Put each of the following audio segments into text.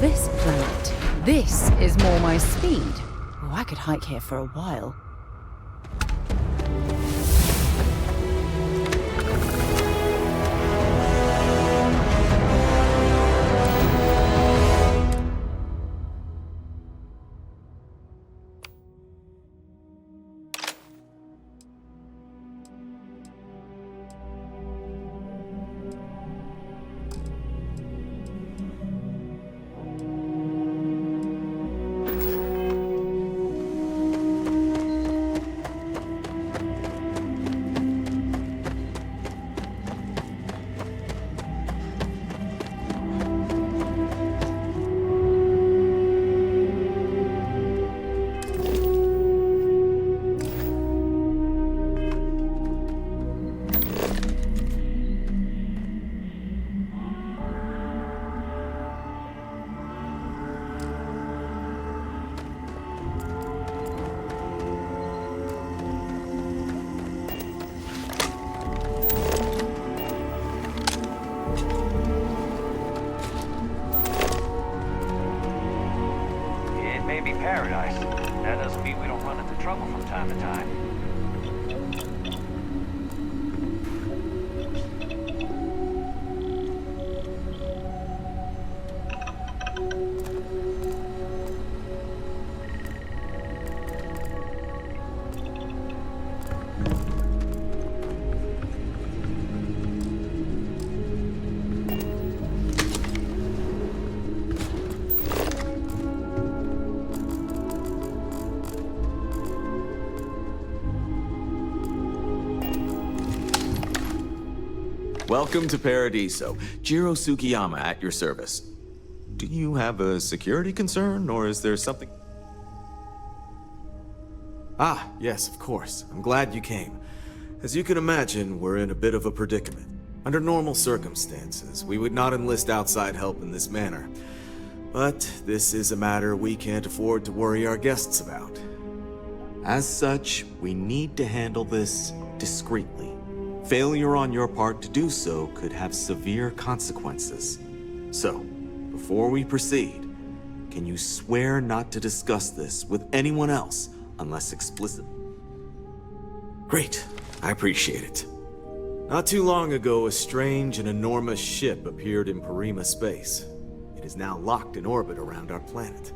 this planet. This is more my speed. Oh, I could hike here for a while. Paradise. That doesn't mean we don't run into trouble from time to time. Welcome to Paradiso. Jiro Sukiyama at your service. Do you have a security concern, or is there something... Ah, yes, of course. I'm glad you came. As you can imagine, we're in a bit of a predicament. Under normal circumstances, we would not enlist outside help in this manner. But this is a matter we can't afford to worry our guests about. As such, we need to handle this discreetly. Failure on your part to do so could have severe consequences. So, before we proceed, can you swear not to discuss this with anyone else unless explicit? Great, I appreciate it. Not too long ago, a strange and enormous ship appeared in Parima space. It is now locked in orbit around our planet.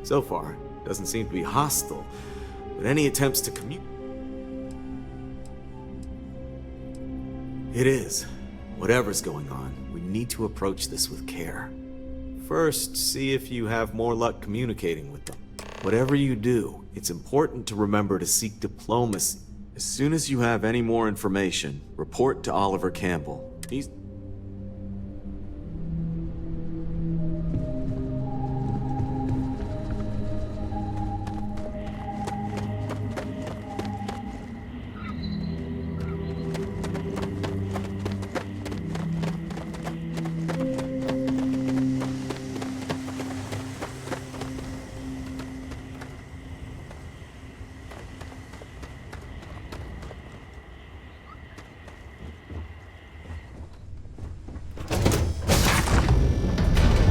So far, it doesn't seem to be hostile, but any attempts to communicate... It is. Whatever's going on, we need to approach this with care. First, see if you have more luck communicating with them. Whatever you do, it's important to remember to seek diplomacy. As soon as you have any more information, report to Oliver Campbell. He's...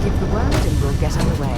Give the word and we'll get underway.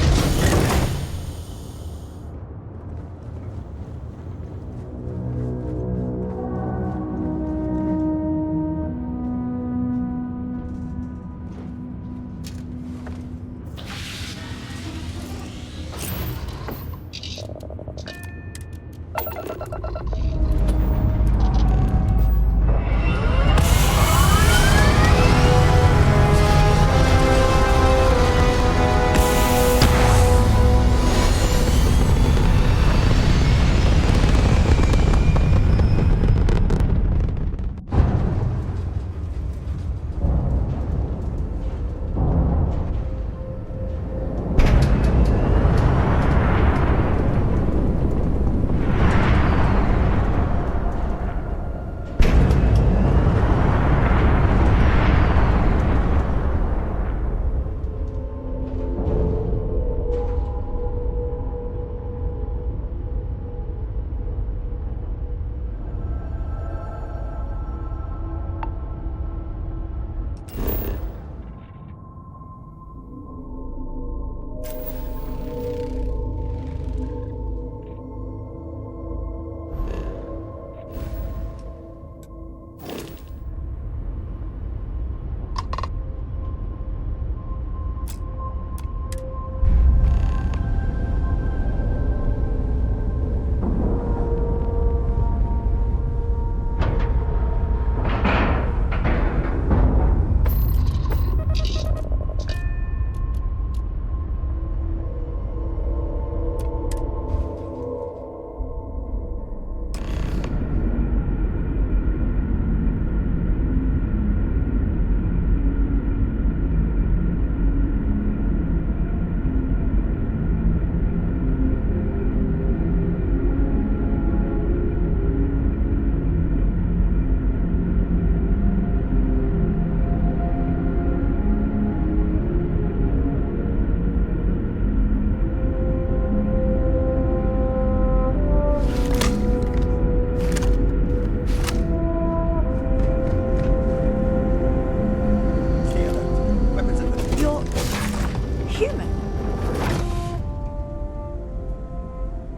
human.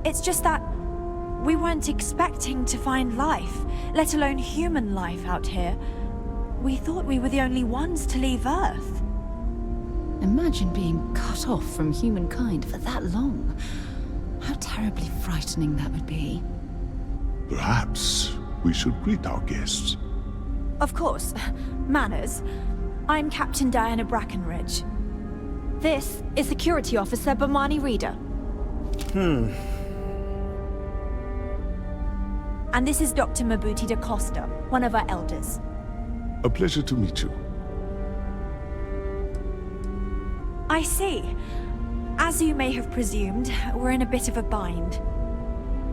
It's just that we weren't expecting to find life, let alone human life out here. We thought we were the only ones to leave Earth. Imagine being cut off from humankind for that long. How terribly frightening that would be. Perhaps we should greet our guests. Of course. Manners. I'm Captain Diana Brackenridge. This is Security Officer Bomani Reader. And this is Dr. Mabuti da Costa, one of our elders. A pleasure to meet you. I see. As you may have presumed, we're in a bit of a bind.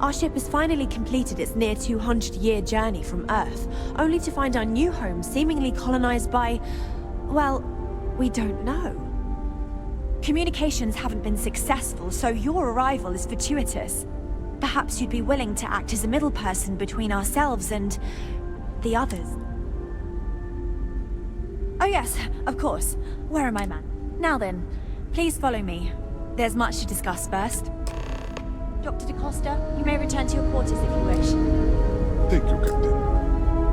Our ship has finally completed its near 200-year journey from Earth, only to find our new home seemingly colonized by... well, we don't know. Communications haven't been successful, so your arrival is fortuitous. Perhaps you'd be willing to act as a middle person between ourselves and... the others. Oh yes, of course. Where am I, man? Now then, please follow me. There's much to discuss first. Dr. da Costa, you may return to your quarters if you wish. Thank you, Captain.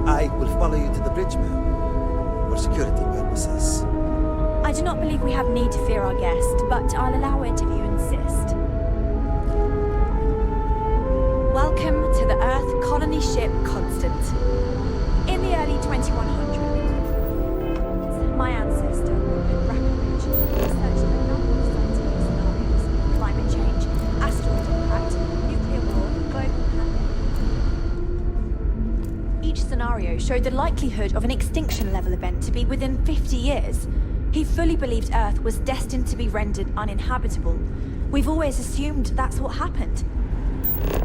I will follow you to the bridge, ma'am, for security purposes. I do not believe we have need to fear our guest, but I'll allow it if you insist. Welcome to the Earth colony ship Constant. In the early 2100s, my ancestor, Robert Brackenridge, researched a number of scientific scenarios: climate change, asteroid impact, nuclear war, global pandemic. Each scenario showed the likelihood of an extinction-level event to be within 50 years. He fully believed Earth was destined to be rendered uninhabitable. We've always assumed that's what happened.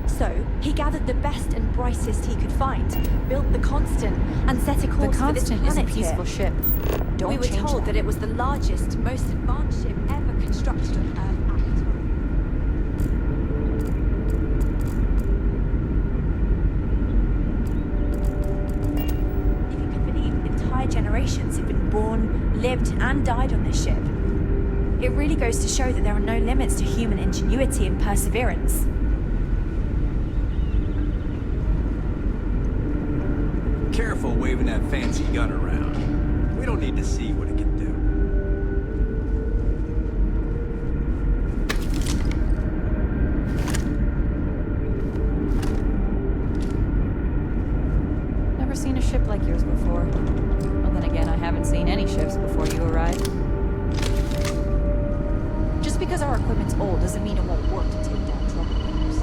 So, he gathered the best and brightest he could find, built the Constant, and set a course for this planet The Constant is a peaceful here. ship. Don't We were change told that it was the largest, most advanced ship ever constructed on Earth at the time. If you can believe, entire generations have been born, lived, and died on this ship. It really goes to show that there are no limits to human ingenuity and perseverance. Careful waving that fancy gun around. We don't need to see what it can do. Never seen a ship like yours before. Well, then again, I haven't seen any ships before you arrived. Just because our equipment's old doesn't mean it won't work to take down troublemakers.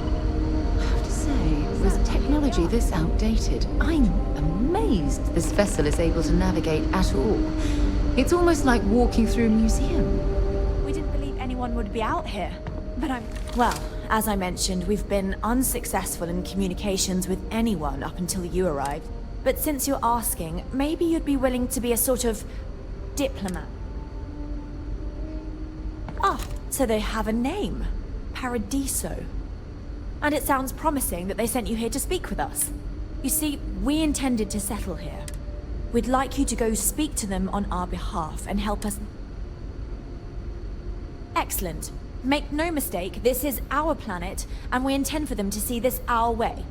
I have to say, with technology this outdated, I'm amazed this vessel is able to navigate at all. It's almost like walking through a museum. We didn't believe anyone would be out here, but well, as I mentioned, we've been unsuccessful in communications with anyone up until you arrived. But since you're asking, maybe you'd be willing to be a sort of diplomat. Ah, so they have a name. Paradiso. And it sounds promising that they sent you here to speak with us. You see, we intended to settle here. We'd like you to go speak to them on our behalf and help us... Excellent. Make no mistake, this is our planet, and we intend for them to see this our way.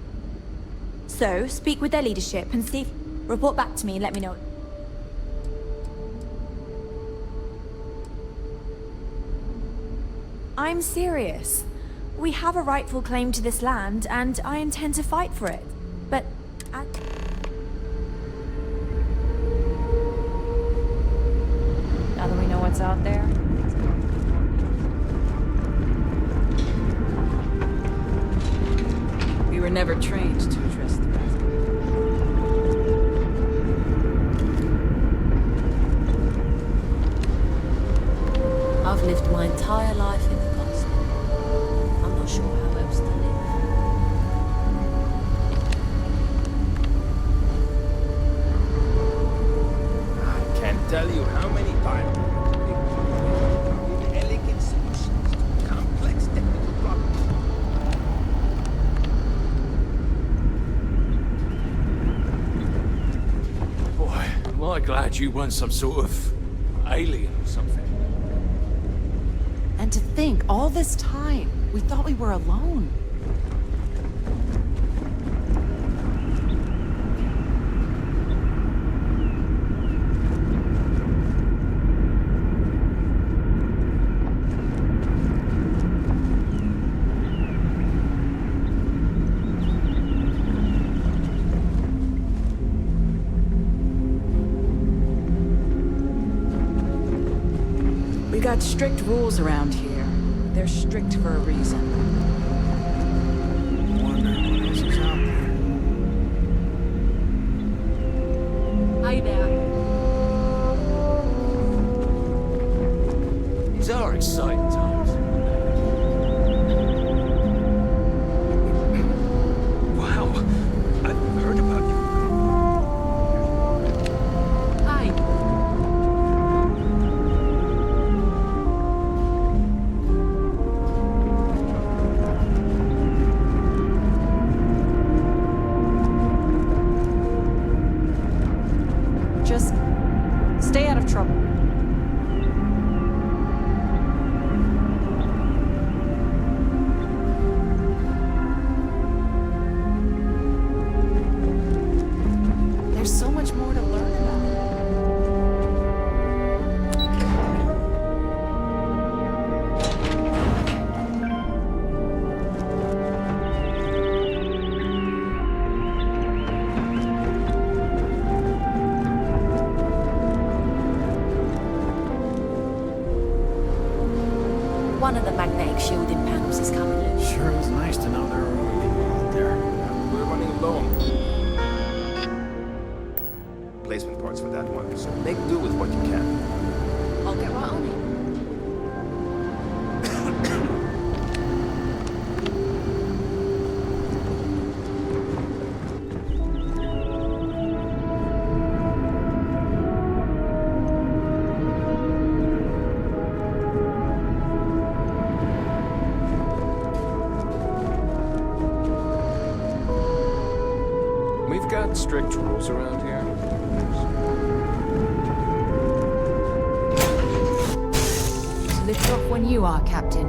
So, speak with their leadership and see... Report back to me and let me know. I'm serious. We have a rightful claim to this land, and I intend to fight for it. But... Now that we know what's out there, we were never trained to address the battle. I've lived my entire life in the Constant. I'm not sure how else to live. I can't tell you how many times elegant solutions to complex technical problems. Boy, am I glad you weren't some sort of alien or something. And to think, all this time, we thought we were alone. We got strict rules around here. They're strict for a reason. Wonder what else is out there. Hey there. These are exciting times. Wow, I've heard about you. Hey. Just stay out of trouble. There's so much more to learn about. One of the magnetic shielding panels is coming loose. Sure is nice to know there are other people out there. We're running low on placement parts for that one, so make do with what you can. I'll get right on it. We've got strict rules around here. Lift off when you are, Captain.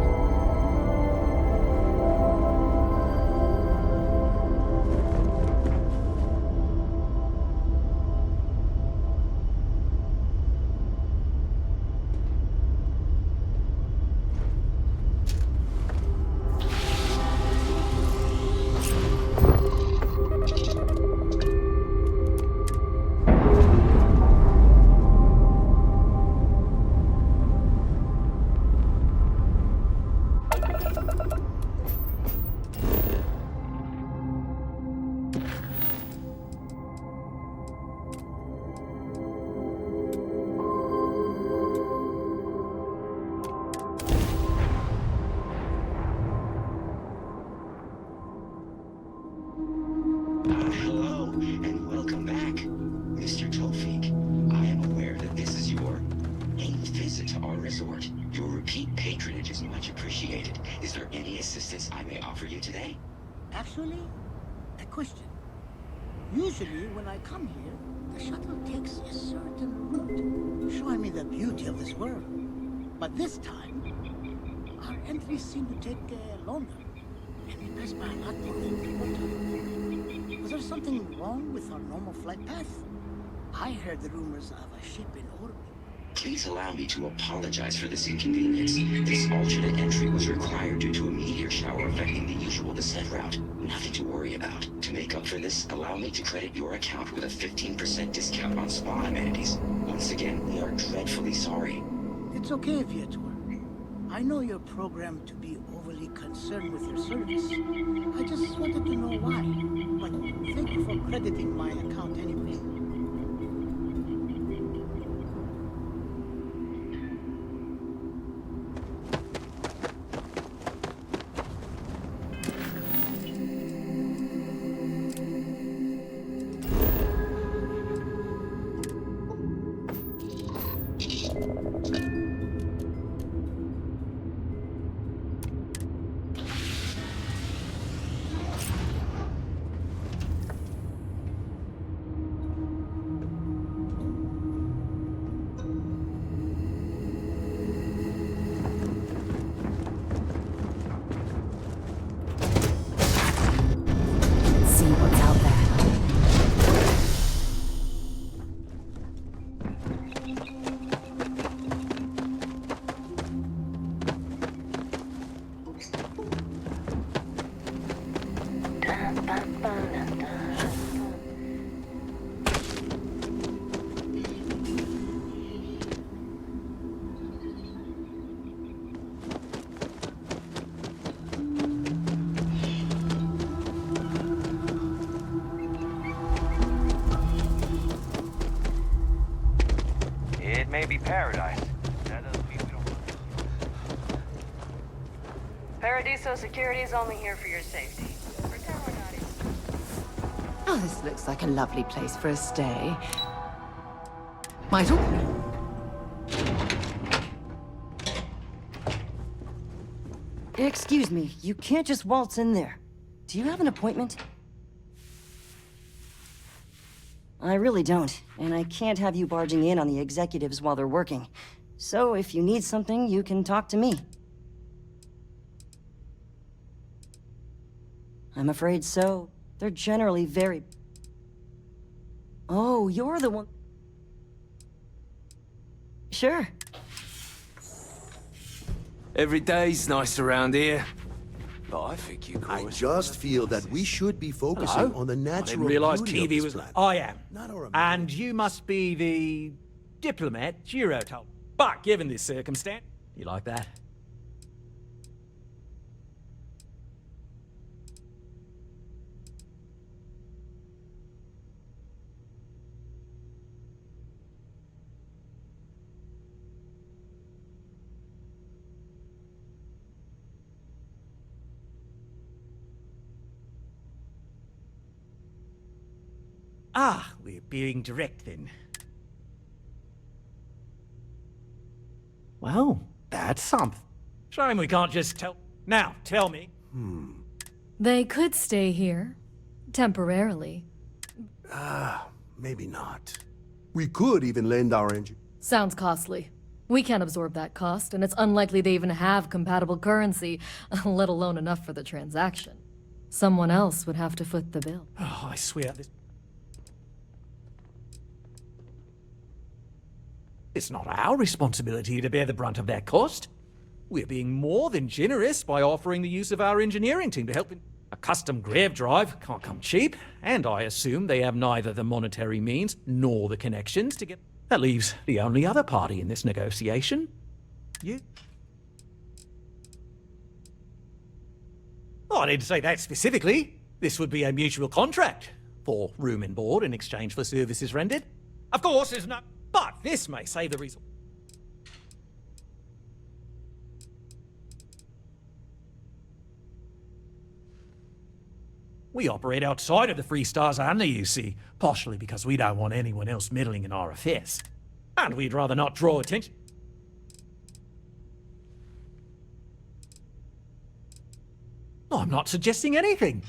Hello, and welcome back, Mr. Tofik. I am aware that this is your 8th visit to our resort. Your repeat patronage is much appreciated. Is there any assistance I may offer you today? Actually, a question. Usually, when I come here, the shuttle takes a certain route, showing me the beauty of this world. But this time, our entries seem to take longer, and we pass by a lot more time. Was there something wrong with our normal flight path? I heard the rumors of a ship in orbit. Please allow me to apologize for this inconvenience. This alternate entry was required due to a meteor shower affecting the usual descent route. Nothing to worry about. To make up for this, allow me to credit your account with a 15% discount on spa amenities. Once again, we are dreadfully sorry. It's okay, Viator. I know you're programmed to be overly concerned with your service. I just wanted to know why. But thank you for crediting my account anyway. may be paradise. That doesn't mean we don't run it. Paradiso security is only here for your safety. Pretend we're not in. Oh, this looks like a lovely place for a stay. Michael? Excuse me, you can't just waltz in there. Do you have an appointment? I really don't, and I can't have you barging in on the executives while they're working. So if you need something, you can talk to me. I'm afraid so. They're generally very... Oh, you're the one... Sure. Every day's nice around here. But I think you I just feel that we should be focusing on the natural I didn't realize beauty of Kiwi this was... planet. I am. Not our And you must be the diplomat Jiro told. But given this circumstance, you like that? Ah, we're being direct then. Well, that's something. Shame we can't just tell. Now, tell me. They could stay here. Temporarily. Maybe not. We could even lend our engine. Sounds costly. We can't absorb that cost, and it's unlikely they even have compatible currency, let alone enough for the transaction. Someone else would have to foot the bill. Oh, I swear this... It's not our responsibility to bear the brunt of that cost. We're being more than generous by offering the use of our engineering team to help in... A custom grav drive can't come cheap, and I assume they have neither the monetary means nor the connections to get... That leaves the only other party in this negotiation. You. Oh, I didn't say that specifically. This would be a mutual contract for room and board in exchange for services rendered. Of course, there's no... But this may save the result. We operate outside of the Free Stars only, you see, partially because we don't want anyone else meddling in our affairs. And we'd rather not draw attention. I'm not suggesting anything,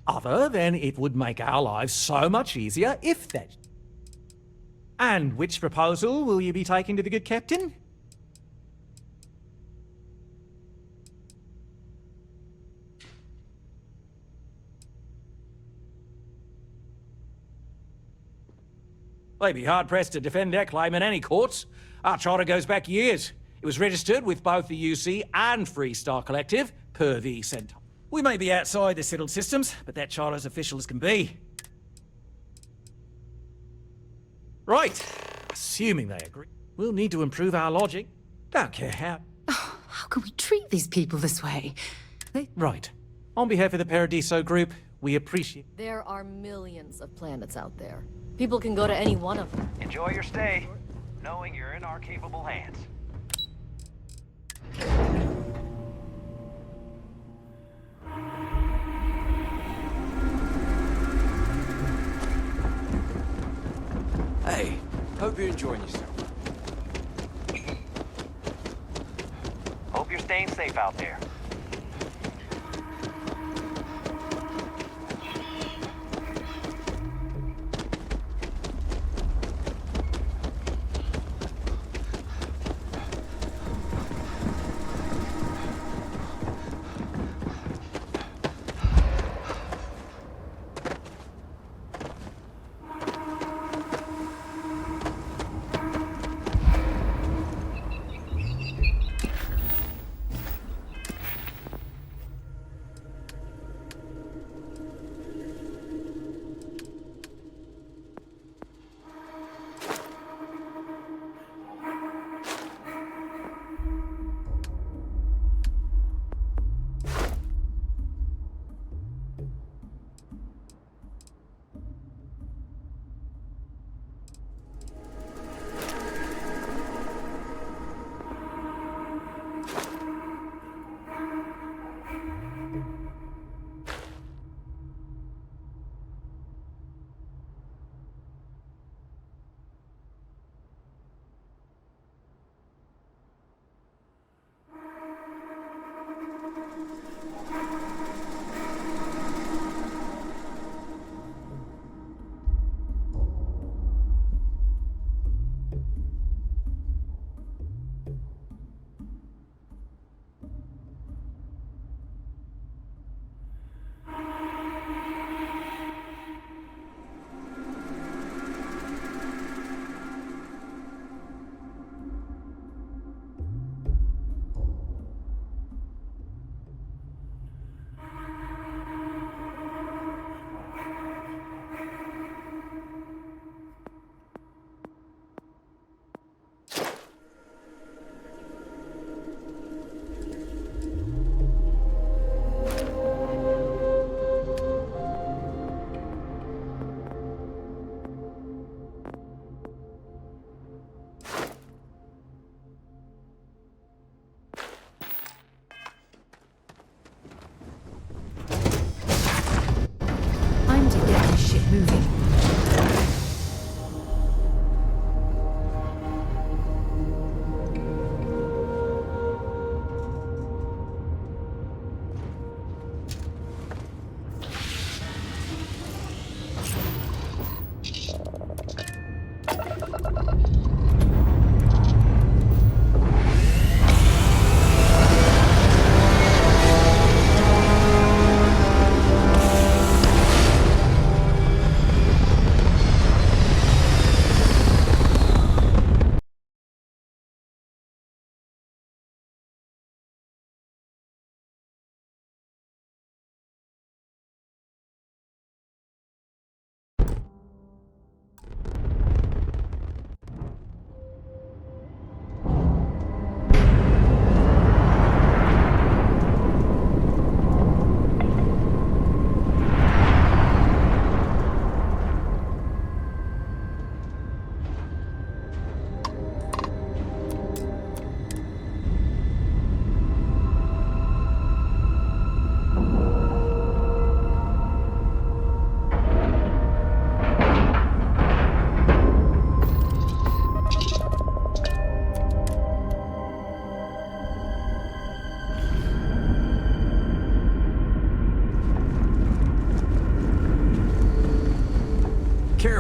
other than it would make our lives so much easier if that... And which proposal will you be taking to the good captain? They'd be hard-pressed to defend their claim in any courts. Our charter goes back years. It was registered with both the UC and Free Star Collective, per the Centaur. We may be outside the settled systems, but that charter's official as can be. Right. Assuming they agree. We'll need to improve our logic. Don't care how. Oh, how can we treat these people this way? Right. On behalf of the Paradiso Group, we appreciate... There are millions of planets out there. People can go to any one of them. Enjoy your stay, knowing you're in our capable hands. Hey, hope you're enjoying yourself. Hope you're staying safe out there.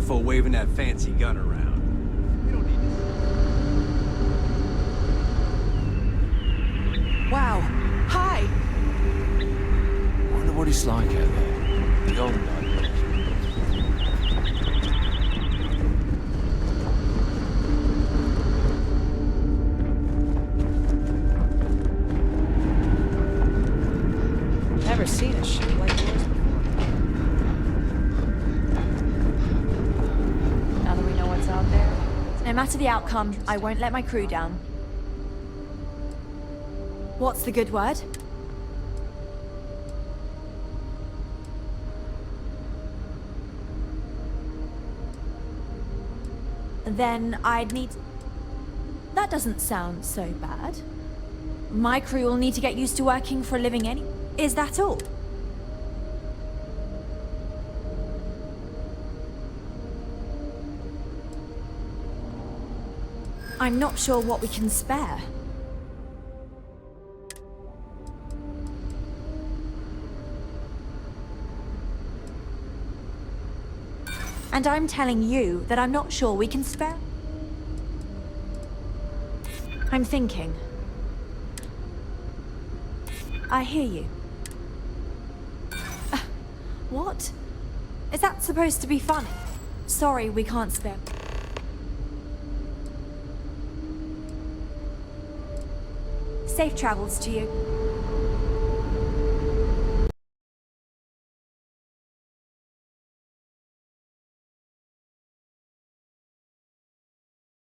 careful waving that fancy gun around. We don't need to... Wow. Hi. Wonder what it's like out there. The old night. Never seen a ship like yours before. Now that we know what's out there, no matter the outcome, I won't let my crew down. What's the good word? Then I'd need... That doesn't sound so bad. My crew will need to get used to working for a living anyway. Is that all? I'm not sure what we can spare. And I'm telling you that I'm not sure we can spare. I'm thinking. I hear you. What? Is that supposed to be funny? Sorry, we can't spare. Safe travels to you.